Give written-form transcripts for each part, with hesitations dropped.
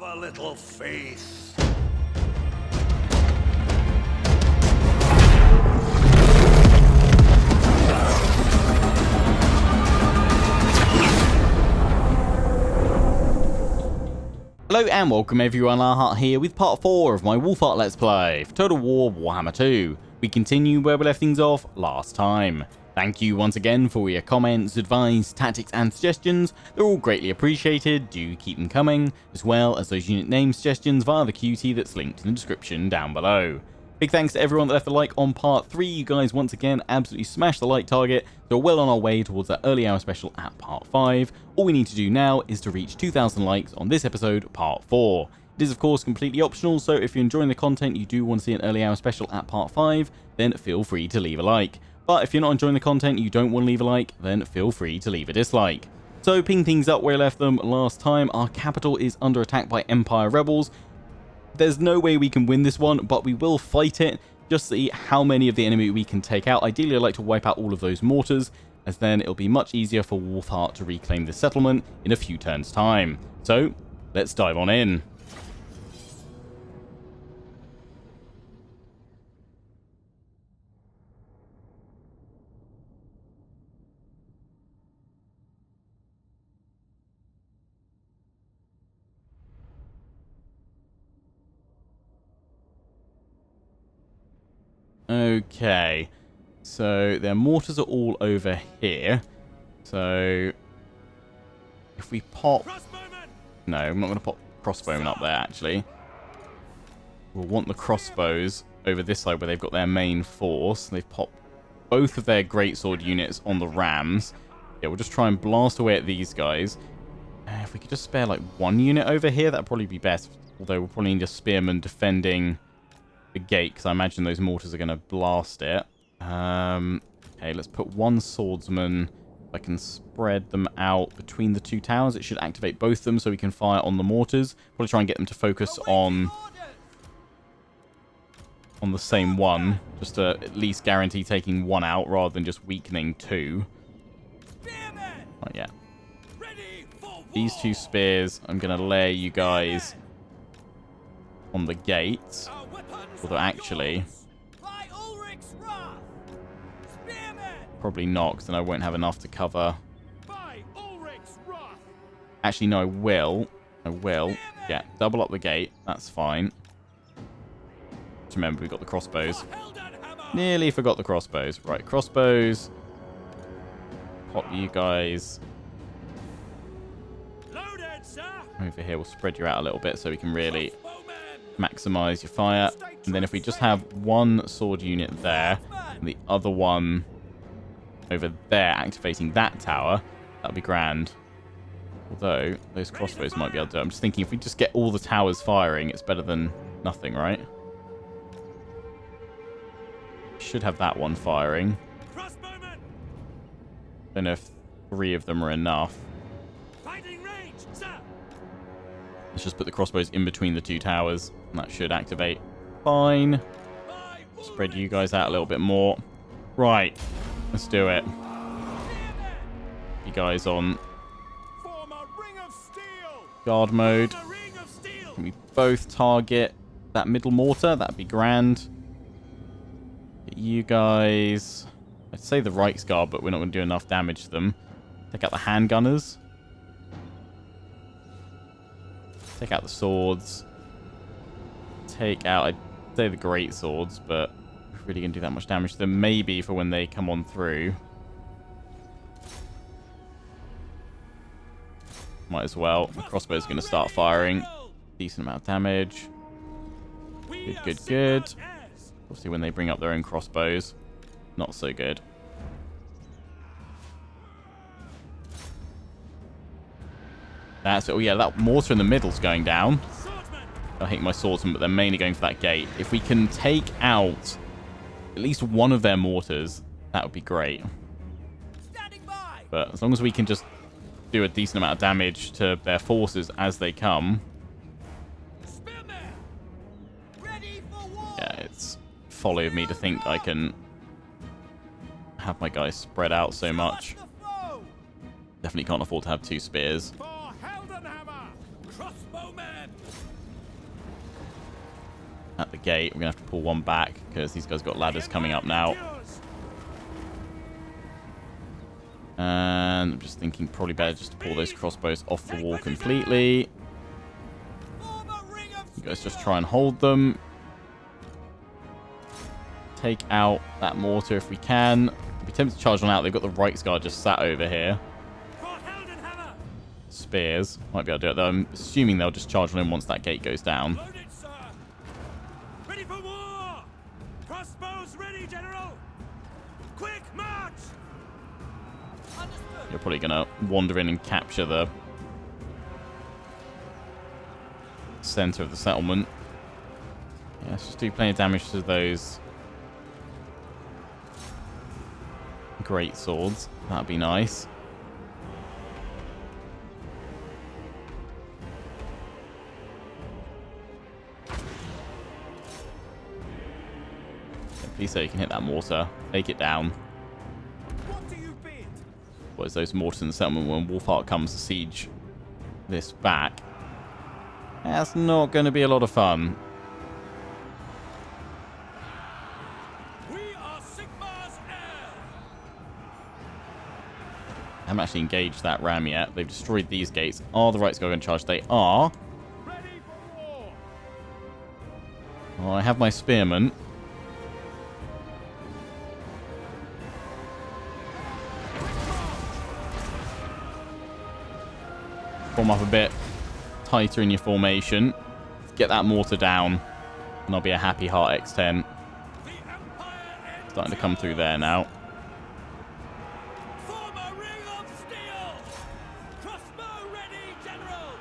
a little faith. Hello and welcome everyone, Wulfhart here with part 4 of my Wulfhart Let's Play for Total War Warhammer 2. We continue where we left things off last time. Thank you once again for your comments, advice, tactics and suggestions. They're all greatly appreciated, do keep them coming, as well as those unit name suggestions via the QT that's linked in the description down below. Big thanks to everyone that left a like on part 3, you guys once again absolutely smashed the like target, so we're well on our way towards that early hour special at part 5. All we need to do now is to reach 2,000 likes on this episode, part 4. It is of course completely optional, so if you're enjoying the content, you do want to see an early hour special at part 5, then feel free to leave a like. But if you're not enjoying the content, you don't want to leave a like, then feel free to leave a dislike. So picking things up where I left them last time, our capital is under attack by Empire rebels. There's no way we can win this one, but we will fight it, just to see how many of the enemy we can take out. Ideally, I'd like to wipe out all of those mortars, as then it'll be much easier for Wulfhart to reclaim the settlement in a few turns' time. So, let's dive on in. Okay, so their mortars are all over here. So if we pop... No, I'm not going to pop crossbowmen up there, actually. We'll want the crossbows over this side where they've got their main force. They've popped both of their greatsword units on the rams. Yeah, we'll just try and blast away at these guys. If we could just spare like one unit over here, that'd probably be best. Although we'll probably need a spearman defending the gate, because I imagine those mortars are going to blast it. Okay, let's put one swordsman. If I can spread them out between the two towers, it should activate both of them so we can fire on the mortars. Probably try and get them to focus on the same one, just to at least guarantee taking one out rather than just weakening two. Oh yeah. These two spears, I'm going to layer you guys on the gates. Although actually, probably not, because then I won't have enough to cover. Actually, no, I will. Yeah, double up the gate. That's fine. Just remember, we've got the crossbows. Nearly forgot the crossbows. Right, crossbows. Pop you guys over here. We'll spread you out a little bit so we can really maximize your fire. And then if we just have one sword unit there and the other one over there activating that tower, that'd be grand. Although those crossbows might be able to do it. I'm just thinking if we just get all the towers firing, it's better than nothing, right? Should have that one firing. Don't know if 3 of them are enough. Let's just put the crossbows in between the two towers, and that should activate. Fine. Spread you guys out a little bit more. Right. Let's do it. You guys on guard mode. Can we both target that middle mortar? That'd be grand. Get you guys... I'd say the Reichsguard, but we're not going to do enough damage to them. Take out the handgunners. Take out the swords. Take out, I'd say, the great swords, but we're really going to do that much damage to them. Maybe for when they come on through. Might as well. The crossbow's going to start firing. Decent amount of damage. Good, good, good. Obviously, when they bring up their own crossbows, not so good. That's it. Oh, yeah, that mortar in the middle's going down. I hate my swordsmen, but they're mainly going for that gate. If we can take out at least one of their mortars, that would be great. But as long as we can just do a decent amount of damage to their forces as they come. Yeah, it's folly of me to think I can have my guys spread out so much. Definitely can't afford to have 2 spears. At the gate, we're going to have to pull one back because these guys got ladders coming up now. And I'm just thinking probably better just to pull those crossbows off the wall completely. You guys just try and hold them. Take out that mortar if we can. I'd be tempted to charge one out. They've got the right guard just sat over here. Spears. Might be able to do it though. I'm assuming they'll just charge on him once that gate goes down. Ready for war! Crossbows ready, General! Quick march! You're probably going to wander in and capture the center of the settlement. Yeah, let's just do plenty of damage to those great swords. That'd be nice. Please say you can hit that mortar. Take it down. What do you bid? What is those mortars in the settlement when Wulfhart comes to siege this back? That's not going to be a lot of fun. We are Sigmar's heir! I haven't actually engaged that ram yet. They've destroyed these gates. Are the rights going to charge? They are. Ready for war! Well, I have my spearmen. Form up a bit tighter in your formation. Get that mortar down. And I'll be a happy heart X10. Starting to come through there now. Form a ring of steel! Crossbow ready, General!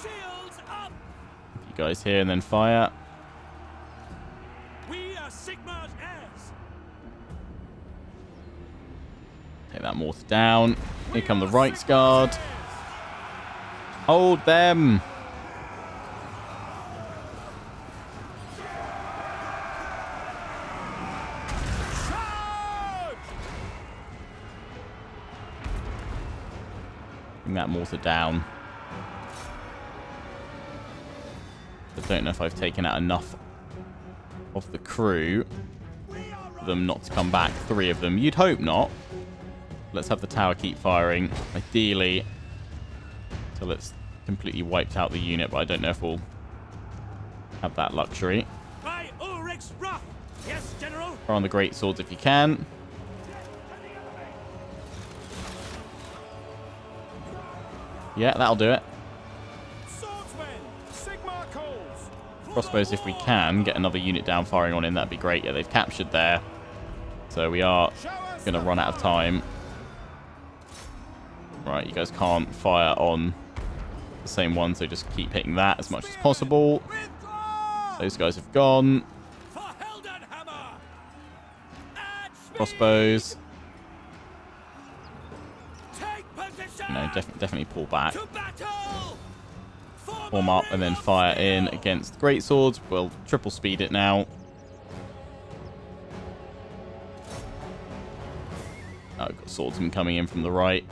Shields up! You guys here and then fire. We are Sigmar's heirs! Take that mortar down. Here come the right guard. Hold them. Bring that mortar down. I don't know if I've taken out enough of the crew for them not to come back. 3 of them. You'd hope not. Let's have the tower keep firing. Ideally, till it's completely wiped out the unit, but I don't know if we'll have that luxury. By Ulrich's wrath! Yes, General! Fire on the great swords if you can. Yeah, that'll do it. Swordsmen! Sigmar calls! Crossbows if we can. Get another unit down firing on him. That'd be great. Yeah, they've captured there. So we are going to run out of time. Right, you guys can't fire on the same one, so just keep hitting that as much as possible. Those guys have gone. Crossbows. You know, definitely pull back. Form up and then fire in against the great swords. We'll triple speed it now. Oh, we've got swordsmen coming in from the right.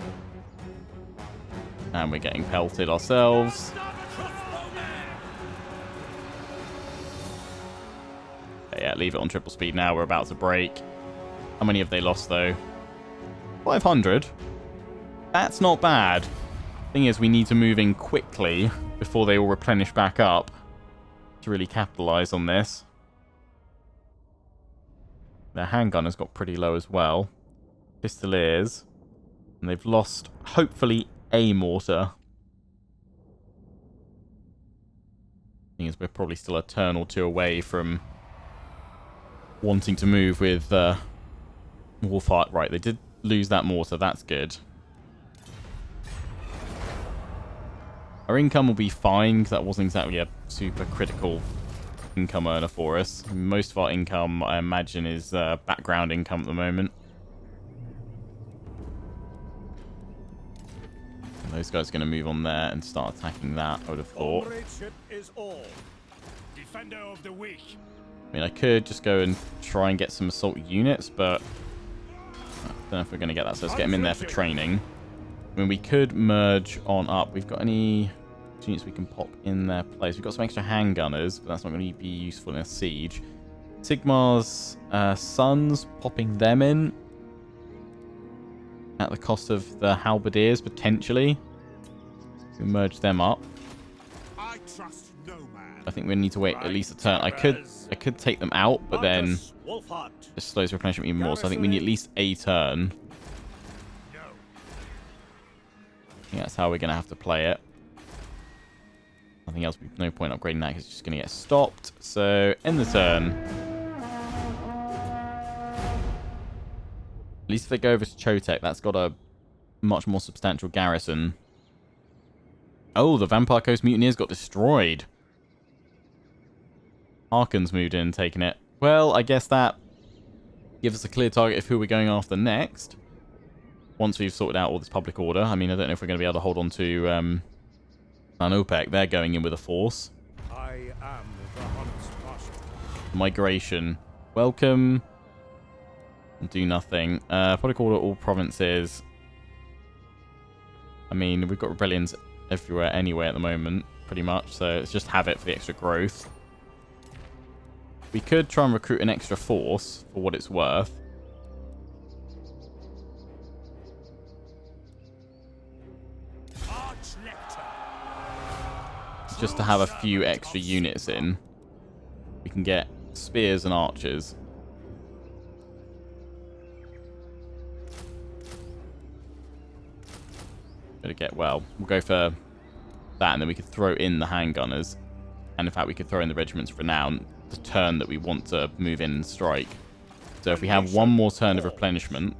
And we're getting pelted ourselves. Okay, yeah, leave it on triple speed now. We're about to break. How many have they lost, though? 500. That's not bad. Thing is, we need to move in quickly before they all replenish back up to really capitalize on this. Their handgun has got pretty low as well. Pistoliers. And they've lost, hopefully, a mortar. Thing is, we're probably still a turn or 2 away from wanting to move with Wulfhart. Right, they did lose that mortar. That's good. Our income will be fine, because that wasn't exactly a super critical income earner for us. Most of our income, I imagine, is background income at the moment. Those guys are going to move on there and start attacking that, I would have thought. Is all. Defender of the weak. I mean, I could just go and try and get some assault units, but I don't know if we're going to get that, so let's get them in there for training. I mean, we could merge on up. We've got any units we can pop in their place. We've got some extra handgunners, but that's not going to be useful in a siege. Sigmar's sons, popping them in at the cost of the halberdiers, potentially. We merge them up. I trust no man. I think we need to wait at least a turn. I could take them out, but then Wulfhart. it slows replenishment even more. So I think we need at least a turn. No. I think that's how we're going to have to play it. Nothing else. No point upgrading that because it's just going to get stopped. So end the turn. At least if they go over to Chotek, that's got a much more substantial garrison. Oh, the Vampire Coast Mutineers got destroyed. Harkon's moved in and taken it. Well, I guess that gives us a clear target of who we're going after next. Once we've sorted out all this public order. I mean, I don't know if we're going to be able to hold on to Opec. They're going in with a force. I am the HUNTSMARSHAL. Migration. Welcome. Do nothing. Public order, all provinces. I mean, we've got rebellions everywhere anyway at the moment, pretty much. So let's just have it for the extra growth. We could try and recruit an extra force for what it's worth. Just to have a few extra units in. We can get spears and archers. Well, we'll go for that, and then we could throw in the handgunners. And in fact, we could throw in the regiments of renown the turn that we want to move in and strike. So if we have one more turn of replenishment,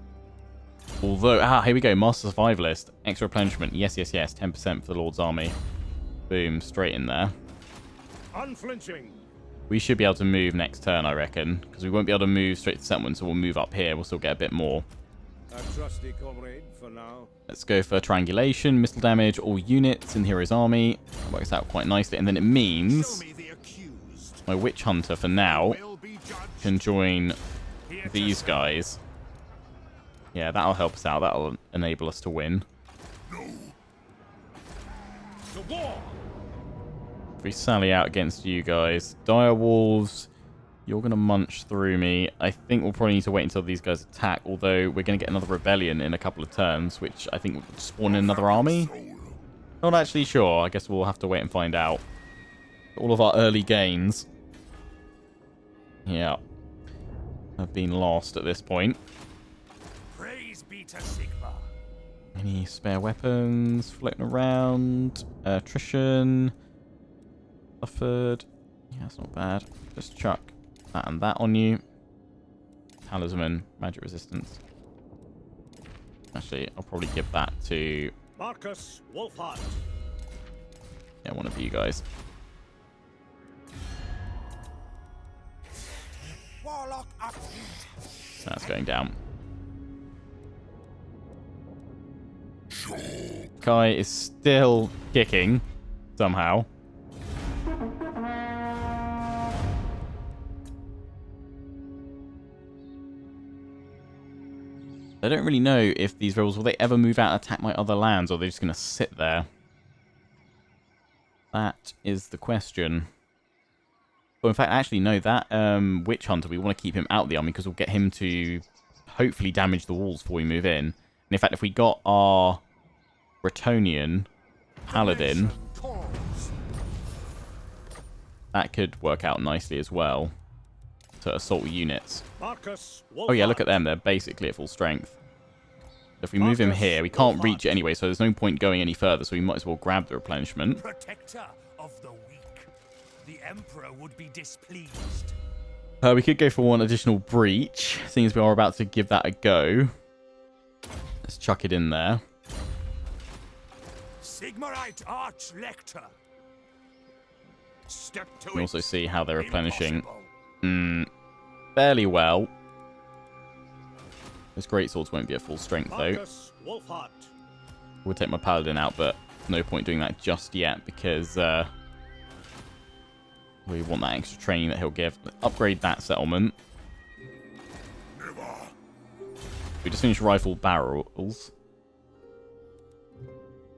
although, here we go, Master Survivalist, extra replenishment, yes, 10% for the Lord's Army. Boom, straight in there. Unflinching. We should be able to move next turn, I reckon, because we won't be able to move straight to settlement, so we'll move up here. We'll still get a bit more. A trusty comrade for now. Let's go for triangulation, missile damage, all units in the hero's army. That works out quite nicely, and then it means my witch hunter for now can join these guys. Yeah, that'll help us out. That'll enable us to win. If we sally out against you guys, dire wolves, you're going to munch through me. I think we'll probably need to wait until these guys attack, although we're going to get another rebellion in a couple of turns, which I think will spawn in another army. Not actually sure. I guess we'll have to wait and find out. All of our early gains, yeah, have been lost at this point. Praise be to Sigmar. Any spare weapons floating around? Attrition. Suffered. Yeah, that's not bad. Just chuck that and that on you. Talisman, magic resistance. Actually, I'll probably give that to Marcus Wulfhart. yeah, one of you guys. Warlock up. That's going down. Kai is still kicking somehow. I don't really know if these rebels, will they ever move out and attack my other lands, or are they just going to sit there? That is the question. Well, in fact, actually, no, that Witch Hunter, we want to keep him out of the army because we'll get him to hopefully damage the walls before we move in. And in fact, if we got our Bretonian Paladin, that could work out nicely as well to assault units. Marcus Oh yeah, look at them. They're basically at full strength. If we move him here, we can't reach it anyway, so there's no point going any further, so we might as well grab the replenishment. Protector of the weak. The Emperor would be displeased. We could go for one additional breach, seeing as we are about to give that a go. Let's chuck it in there. Sigmarite Archlector. Step to You can it. also see how they're replenishing Impossible. fairly well. Those greatswords won't be at full strength, though. Marcus Wulfhart. We'll take my paladin out, but no point doing that just yet because we want that extra training that he'll give. Let's upgrade that settlement. We just finished rifle barrels.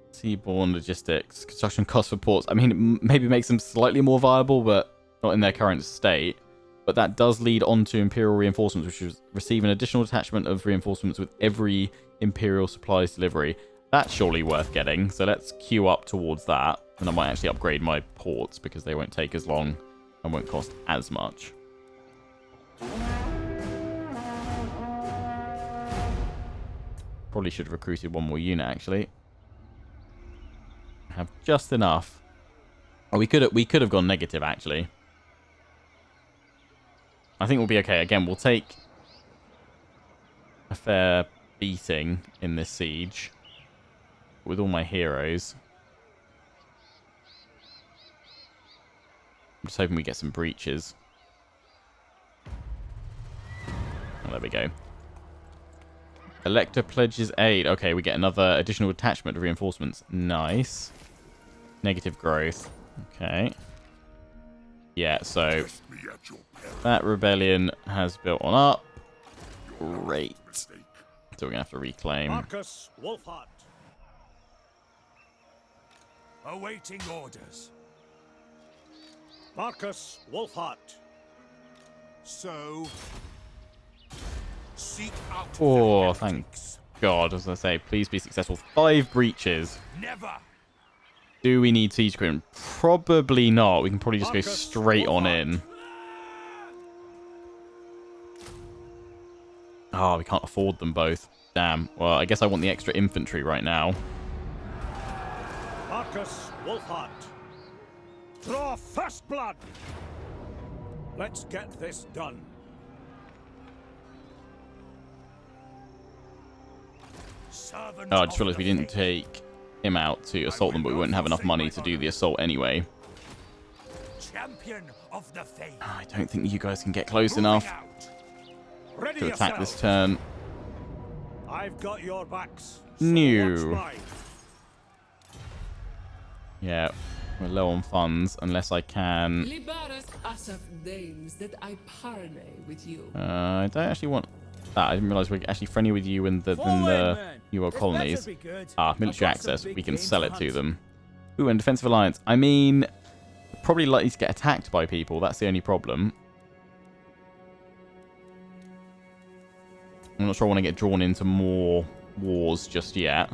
Let's Seaborne logistics. Construction costs for ports. I mean, it maybe makes them slightly more viable, but not in their current state. But that does lead on to Imperial reinforcements, which is receive an additional detachment of reinforcements with every Imperial supplies delivery. That's surely worth getting. So let's queue up towards that. And I might actually upgrade my ports because they won't take as long and won't cost as much. Probably should have recruited one more unit, actually. Have just enough. Oh, we could have gone negative, actually. I think we'll be okay. Again, we'll take a fair beating in this siege with all my heroes. I'm just hoping we get some breaches. Oh, there we go. Elector pledges aid. Okay, we get another additional attachment of reinforcements. Nice. Negative growth. Okay. Yeah, so that rebellion has built on up. Great. So we're going to have to reclaim. Marcus Wulfhart. Awaiting orders. Marcus Wulfhart. So, seek out Oh, the thank heretics. God. As I say, please be successful. 5 breaches. Never. Do we need siege equipment? Probably not. We can probably just go straight on in. Oh, we can't afford them both. Damn. Well, I guess I want the extra infantry right now. Marcus Wulfhart. Draw first blood. Let's get this done. Servant Oh, I just of realized we the didn't faith. take him out to assault them, but we wouldn't have enough money to do the assault anyway. Champion of the faith. I don't think you guys can get close Moving enough out. Ready to attack this yourselves. turn. I've got your backs. So No. watch mine. Yeah, we're low on funds unless I can. Liberus Asaf deigns that I parley with you. I don't actually want that. I didn't realize we're actually friendly with you in the newer colonies. Military access. We can sell it to them. Ooh, and defensive alliance. I mean, probably likely to get attacked by people. That's the only problem. I'm not sure I want to get drawn into more wars just yet.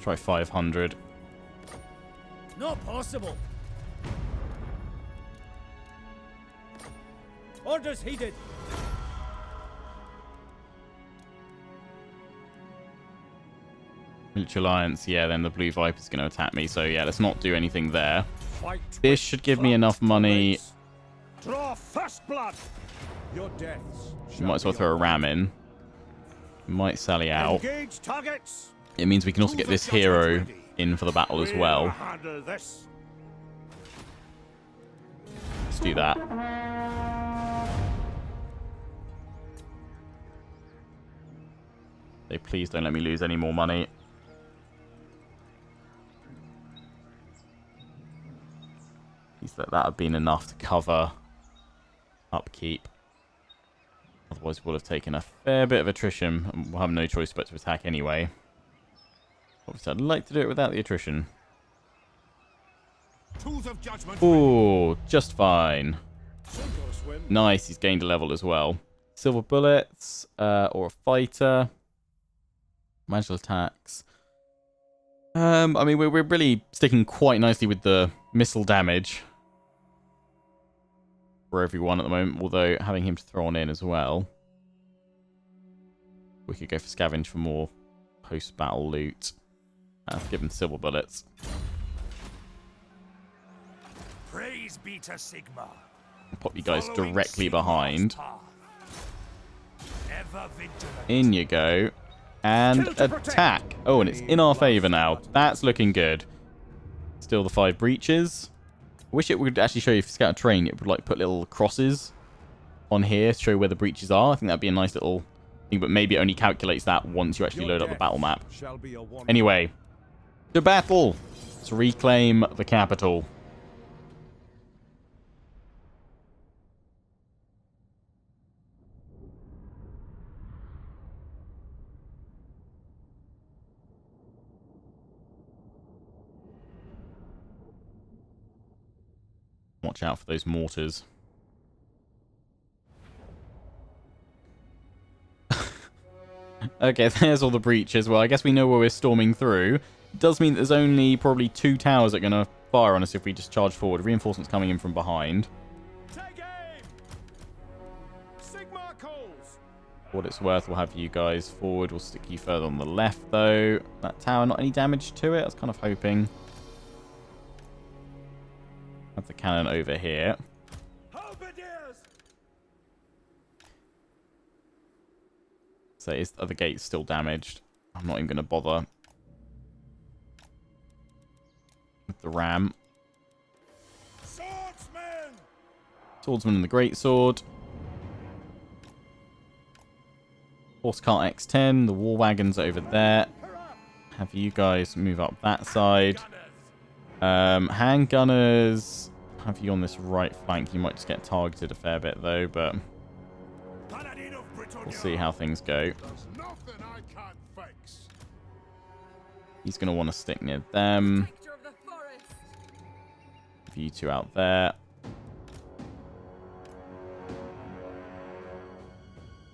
Try 500. Not possible. Orders heeded. Military alliance, yeah, then the Blue Viper's going to attack me. So, yeah, let's not do anything there. Fight This with should give me blood, enough money. comrades. Draw first blood. Your deaths. We might as well throw a ram in. Might sally out. Engage targets. It means we can also get this hero in for the battle as well. Handle this. Let's do that. They please don't let me lose any more money. At least that would have been enough to cover upkeep. Otherwise, we'll have taken a fair bit of attrition, and we'll have no choice but to attack anyway. Obviously, I'd like to do it without the attrition. Tools of judgment. Ooh, just fine. Sink or swim. Nice, he's gained a level as well. Silver bullets, or a fighter. Magical attacks. I mean, we're really sticking quite nicely with the missile damage for everyone at the moment, although having him to throw on in as well. We could go for scavenge for more post-battle loot. Give him silver bullets. Praise be to Sigma. Pop you guys Following directly Sigma's behind. path. Ever vigilant. In you go. And Kill to protect. attack. Oh, and it's in our favour now. That's looking good. Still the 5 breaches. Wish it would actually show you if you scout terrain. It would like put little crosses on here to show where the breaches are. I think that'd be a nice little thing, but maybe it only calculates that once you actually Your load up the death battle map. shall be a wonder. Anyway, To battle! To reclaim the capital. Watch out for those mortars. Okay, there's all the breaches. Well, I guess we know where we're storming through. It does mean that there's only probably 2 towers that are going to fire on us if we just charge forward. Reinforcements coming in from behind. Take aim! Sigmar calls! For what it's worth, we'll have you guys forward. We'll stick you further on the left, though. That tower, not any damage to it. I was kind of hoping. Have the cannon over here. So are the gates still damaged? I'm not even going to bother with the ram. Swordsman! Swordsman and the greatsword. Horse cart X10. The war wagons over there. Have you guys move up that side. Handgunners. Have you on this right flank. You might just get targeted a fair bit though, but we'll see how things go. He's going to want to stick near them. Have you two out there.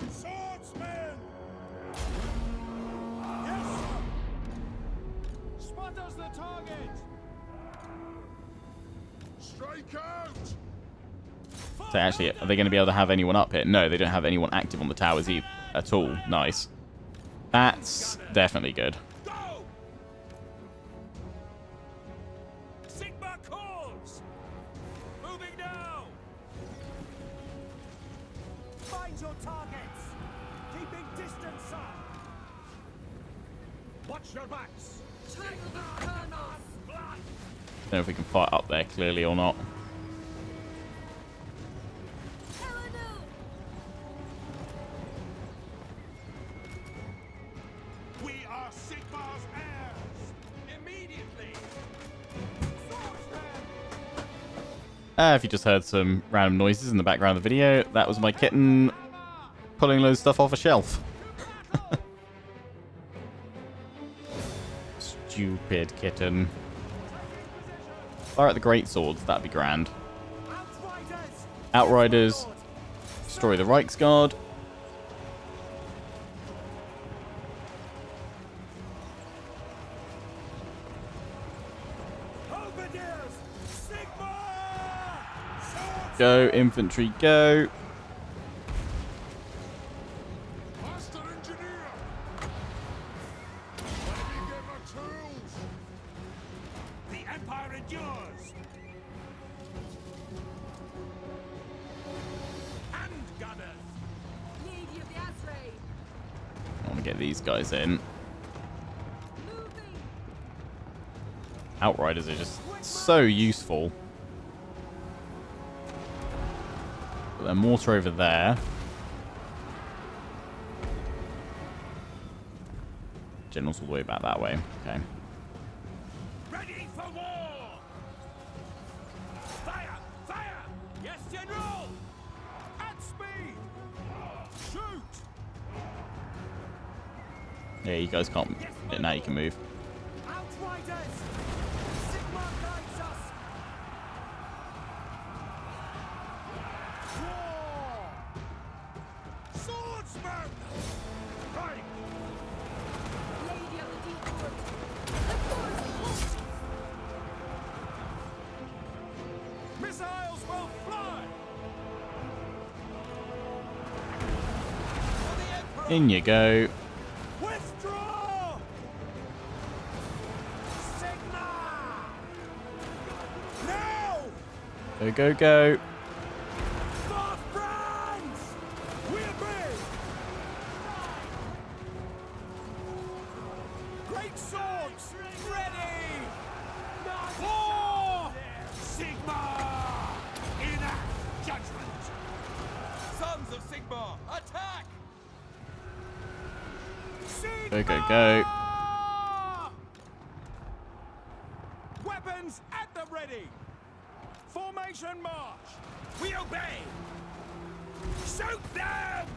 Swordsman! Yes! Spot us the target! Strike out! So actually, are they going to be able to have anyone up here? No, they don't have anyone active on the towers at all. Nice. That's definitely good. Sigmar calls! Moving now! Find your targets! Keeping distance, sir! Watch your backs! Don't know if we can fight up there clearly or not. We are Sigmar's heirs! Immediately! If you just heard some random noises in the background of the video, that was my kitten pulling loads of stuff off a shelf. Stupid kitten. Fire at the great swords, that'd be grand. Outriders. Destroy the Reichsguard. Go, infantry, go. Master engineer! Let me get my tools! The Empire endures! Handgunners! Lady of the Azray. I want to get these guys in. Outriders are just so useful. Put their mortar over there. General's all the way back that way. Okay. Ready for war! Fire! Fire! Yes, General! At speed! Shoot! Yeah, you guys can't. Yeah, now you can move. Outriders! Sigmar guides us! War! Swordsman! Right! Lady of the Deep Wood. The forest. Missiles will fly! For the Emperor! In you go. Withdraw! Sigmar! Now! Go, go, go. For France! We obey! Great swords! Ready! War! Sigmar! Enact judgment! Sons of Sigmar, attack! Go, go, go. Hands at the ready. Formation march. We obey! Shoot them!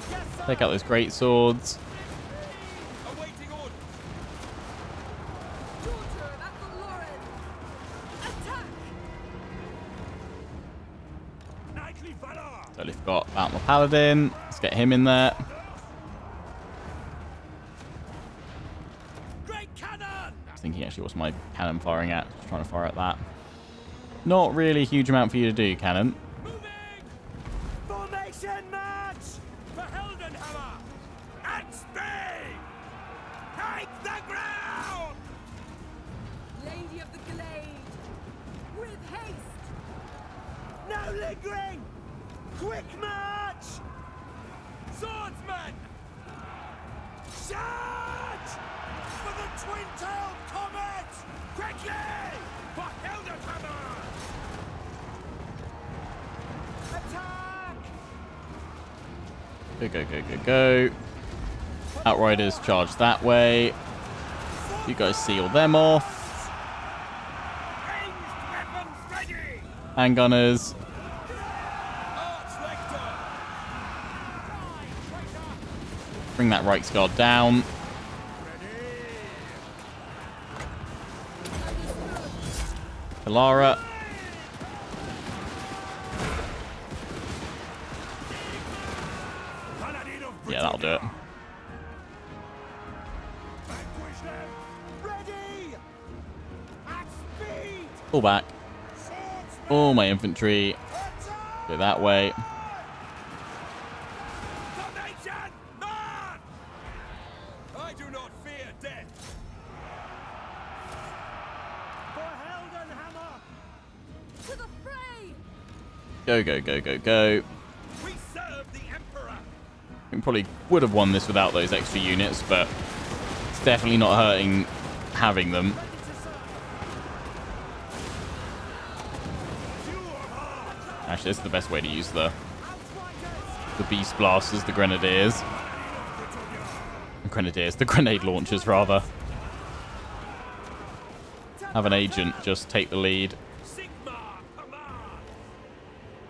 Yes, sir. Take out those great swords. Awaiting orders. Daughter of Athelloren! Attack! Knightly valor. Totally forgot about my paladin. Let's get him in there. Great cannon! I was thinking actually what's my cannon firing at. Just trying to fire at that. Not really a huge amount for you to do, cannon. Moving! Formation march! For Heldenhammer! At speed! Take the ground! Lady of the Glade! With haste! No lingering! Quick march! Swordsman! Charge! For the twin-tailed comet! Quickly! For Heldenhammer! Attack! Go, go, go, go, go. Outriders charge that way. You guys seal them off. Ranged weapons ready! Handgunners. Archlector! Die, traitor! Bring that Reichsguard down. Kalara. Paladin of Yeah, that'll do it. vanquish them. Ready. At speed. Pull back. Swordsman. All my infantry. Attack. Go that way. Formation march! I do not fear death. For Heldenhammer! To the fray! Go, go, go, go, go. We serve the Emperor! We probably would have won this without those extra units, but it's definitely not hurting having them. Ready to serve! Actually, this is the best way to use the beast blasters, the grenadiers. Grenadiers, the grenade launchers, rather. Have an agent just take the lead. Sigmar, command!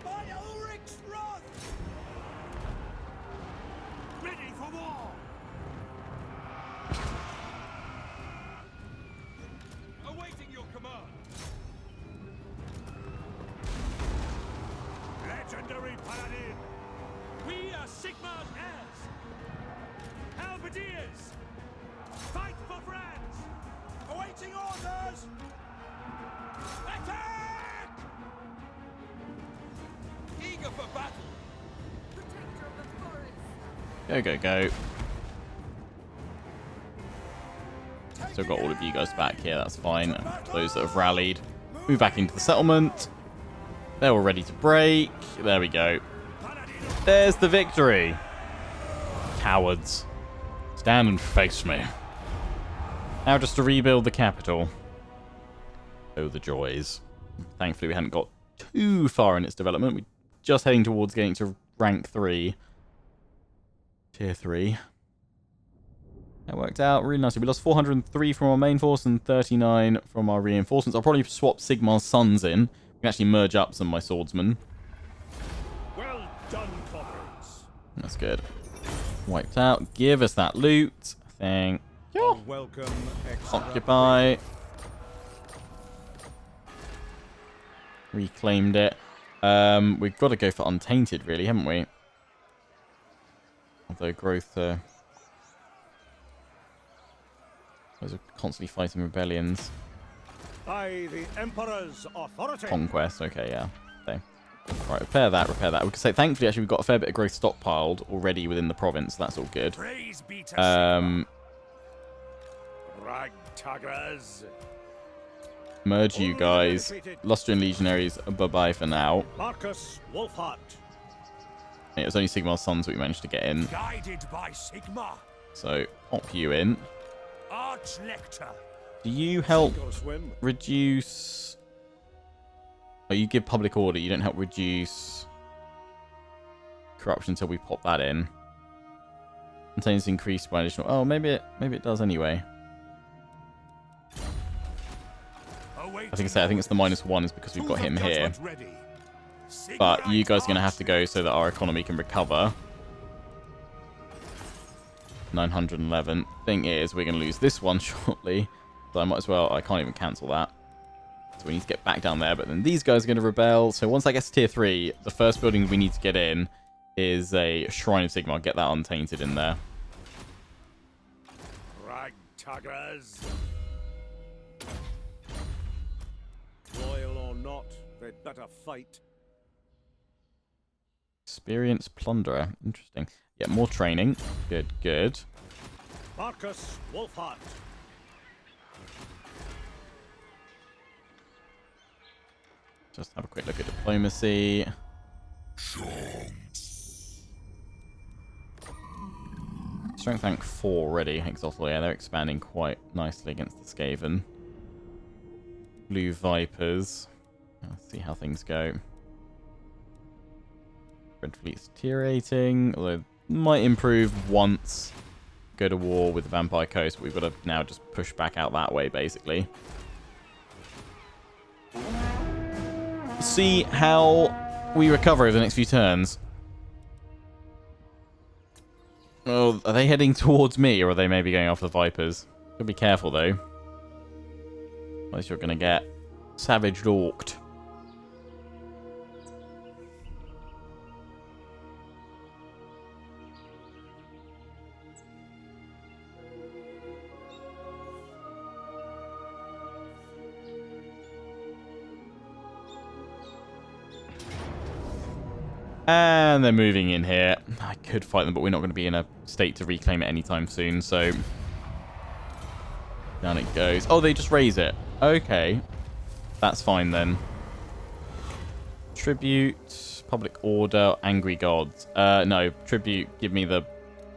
By Ulrich's wrath! Ready for war. Awaiting your command! Legendary paladin. We are Sigmar's heirs! Halberdiers! Fight for France! Awaiting orders. Attack! Eager for battle! Protector of the forest! Go, go, go. Still got all of you guys back here, that's fine. And those that have rallied. Move back into the settlement. They're all ready to break. There we go. There's the victory. Cowards. Stand and face me. Now just to rebuild the capital. Oh, the joys. Thankfully, we hadn't got too far in its development. We're just heading towards getting to rank 3. Tier 3. That worked out really nicely. We lost 403 from our main force and 39 from our reinforcements. I'll probably swap Sigmar's sons in. We can actually merge up some of my swordsmen. Well done, comrades. That's good. Wiped out. Give us that loot. Thank you. Welcome, Occupy. Reclaimed it. We've got to go for Untainted, really, haven't we? Although growth... those are constantly fighting rebellions. By the Emperor's authority. Conquest, okay, yeah. Okay. Right, repair that, repair that. We could say, thankfully, actually, we've got a fair bit of growth stockpiled already within the province. So that's all good. Praise be to Sigmar. Ragtaggers. Merge you guys. Lustrian legionaries, bye-bye for now. Marcus Wulfhart. It was only Sigmar's sons that we managed to get in. Guided by Sigmar. So, op you in. Archlector. Do you help Go swim. reduce... Oh, you give public order. You don't help reduce corruption until we pop that in. Contains increased by additional... Oh, maybe it does anyway. I think it's the -1 is because we've got him here. But you guys are going to have to go so that our economy can recover. 911. Thing is, we're going to lose this one shortly. So I might as well... I can't even cancel that. So we need to get back down there. But then these guys are going to rebel. So once that gets to tier 3, the first building we need to get in is a Shrine of Sigmar. Get that untainted in there. Ragtuggers. Loyal or not, they'd better fight. Experienced Plunderer. Interesting. Yeah, more training. Good, good. Marcus Wulfhart. Just have a quick look at diplomacy. Strength rank 4 already. Exotic. Yeah, they're expanding quite nicely against the Skaven. Blue Vipers. Let's see how things go. Red Fleet's deteriorating, although might improve once go to war with the Vampire Coast, but we've got to now just push back out that way, basically. See how we recover over the next few turns. Oh, are they heading towards me, or are they maybe going after the Vipers? Gotta be careful, though. Otherwise you're gonna get savage orked. And they're moving in here. I could fight them, but we're not going to be in a state to reclaim it anytime soon, so... Down it goes. Oh, they just raise it. Okay. That's fine, then. Tribute, public order, angry gods. No, tribute, give me the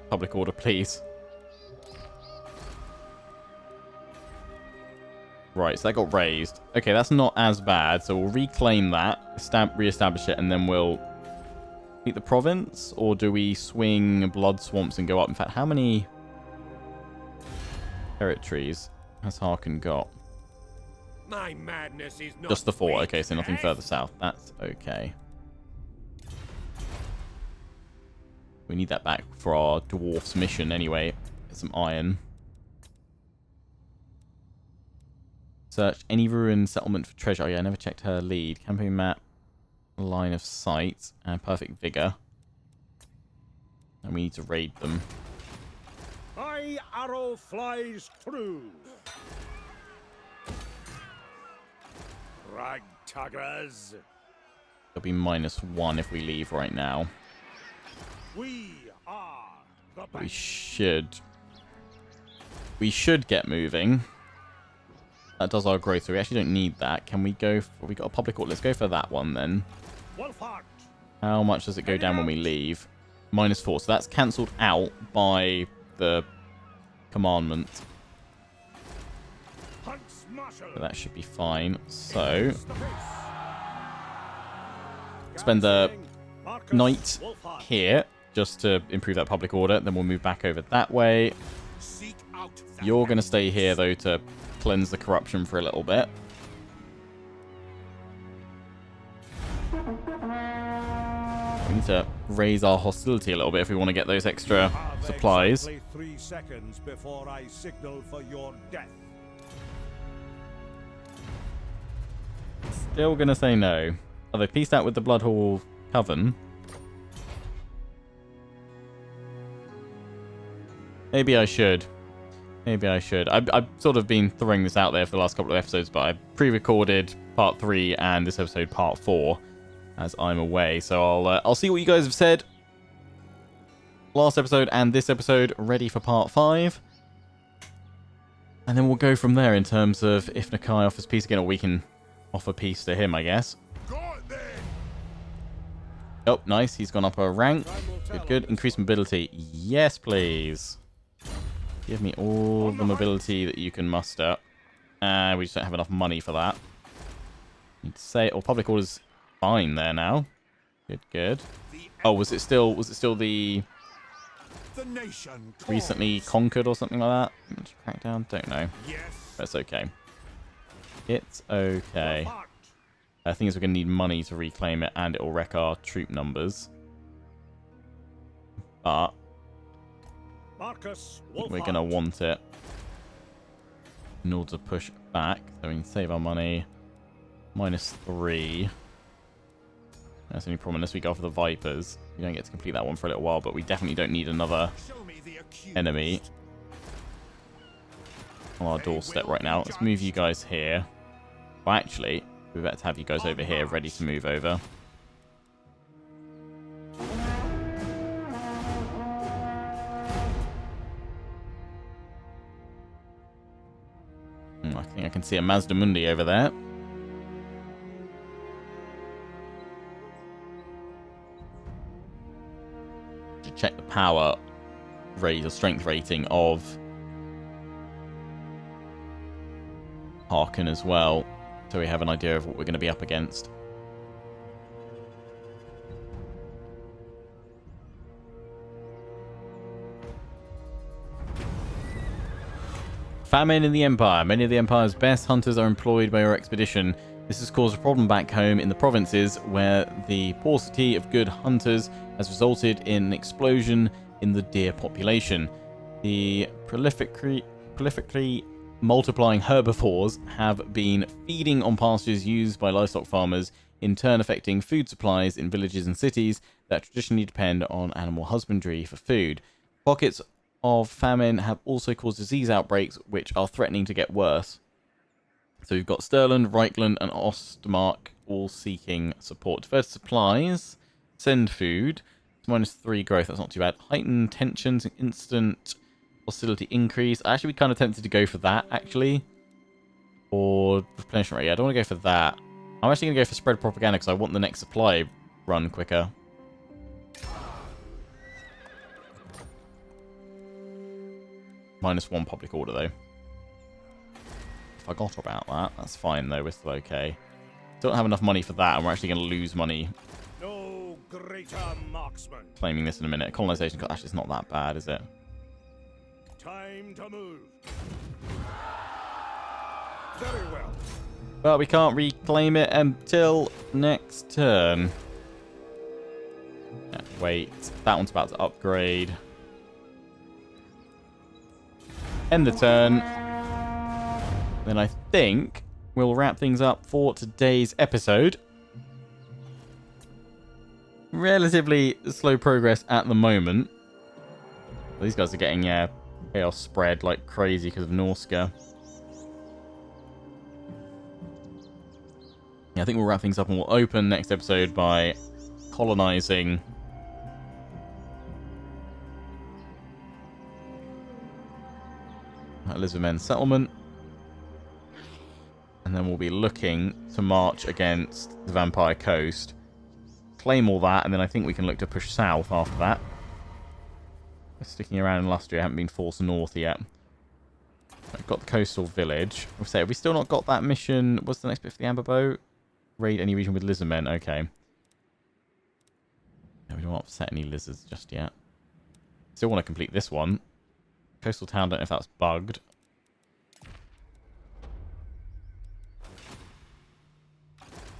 public order, please. Right, so that got raised. Okay, that's not as bad, so we'll reclaim that, re-establish it, and then we'll... Beat the province, or do we swing blood swamps and go up? In fact, how many territories has Harkon got? My madness is not Just the 4. weak, Okay, so nothing eh? further south. That's okay. We need that back for our dwarfs mission anyway. Get some iron. Search any ruined settlement for treasure. Oh yeah, I never checked her lead. Campaign map. Line of sight and perfect vigor, and we need to raid them. My arrow flies true. Ragtuggers. It'll be -1 if we leave right now. We are the We best. should get moving. That does our growth, so we actually don't need that. Can we go for, we got a public order? Let's go for that one then. Wulfhart. How much does it go down when we leave? -4. So that's cancelled out by the commandment. HUNTSMARSHAL'S. So that should be fine. So spend the night here just to improve that public order. Then we'll move back over that way. Seek out the You're going to stay here though to cleanse the corruption for a little bit. We need to raise our hostility a little bit if we want to get those extra Have supplies. exactly 3 seconds before I signal for your death. Still going to say no. Oh, they pieced out with the Bloodhall Coven. Maybe I should. Maybe I should. I've sort of been throwing this out there for the last couple of episodes, but I pre-recorded part 3 and this episode part 4 as I'm away. So I'll see what you guys have said. Last episode and this episode ready for part 5. And then we'll go from there in terms of if Nakai offers peace again, or we can offer peace to him, I guess. Got them. Oh, nice. He's gone up a rank. Good, good. Increase mobility. Yes, please. Give me all the mobility that you can muster. We just don't have enough money for that. Need to say, or public order's fine there now. Good, good. Oh, was it still the nation recently conquered or something like that? Crackdown? Don't know. Yes. That's okay. It's okay. Wulfhart. I think we're going to need money to reclaim it, and it will wreck our troop numbers. But Marcus we're Wulfhart. going to want it in order to push back. So we can save our money. -3. That's the only problem unless we go for the Vipers. We don't get to complete that one for a little while, but we definitely don't need another Show me the accused. enemy on our doorstep right now. Let's move you guys here. Well, actually, we better have you guys over here ready to move over. I think I can see a Mazda Mundi over there. To check the power rate or strength rating of Harkin as well, so we have an idea of what we're going to be up against. Famine in the Empire. Many of the Empire's best hunters are employed by your expedition. This has caused a problem back home in the provinces, where the paucity of good hunters has resulted in an explosion in the deer population. The prolifically multiplying herbivores have been feeding on pastures used by livestock farmers, in turn affecting food supplies in villages and cities that traditionally depend on animal husbandry for food. Pockets of famine have also caused disease outbreaks, which are threatening to get worse. So we've got Stirland, Reichland, and Ostmark all seeking support. Diverse supplies, send food, it's -3 growth, that's not too bad. Heightened tensions, instant hostility increase. I actually be kind of tempted to go for that, actually. Or replenishment rate. Yeah, I don't want to go for that. I'm actually going to go for spread propaganda because I want the next supply run quicker. -1 public order, though. Forgot about that. That's fine, though. We're still okay. Don't have enough money for that, and we're actually going to lose money No greater marksman. claiming this in a minute. Colonization cost. Actually, it's not that bad, is it? Time to move. Very well. Well, we can't reclaim it until next turn. Yeah, wait. That one's about to upgrade. End the turn. Then I think we'll wrap things up for today's episode. Relatively slow progress at the moment. These guys are getting chaos spread like crazy because of Norska. Yeah, I think we'll wrap things up and we'll open next episode by colonizing Elizabeth settlement. And then we'll be looking to march against the Vampire Coast. Claim all that, and then I think we can look to push south after that. We're sticking around in Lustria, haven't been forced north yet. I've got the coastal village. We'll say, have we still not got that mission? What's the next bit for the Amber Boat? Raid any region with lizardmen. Okay. No, we don't want to set any lizards just yet. Still want to complete this one. Coastal town, don't know if that's bugged.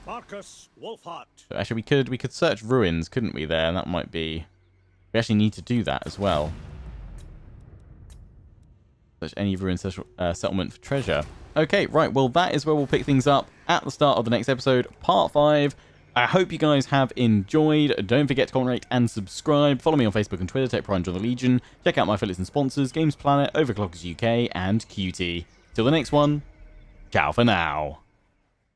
Marcus Wulfhart. So actually, we could search ruins, couldn't we? There, and that might be. We actually need to do that as well. Search any ruin settlement for treasure. Okay, right. Well, that is where we'll pick things up at the start of the next episode, part 5. I hope you guys have enjoyed. Don't forget to comment, rate, and subscribe. Follow me on Facebook and Twitter. Take pride in join the Legion. Check out my affiliates and sponsors: Games Planet, Overclockers UK, and QT. Till the next one. Ciao for now.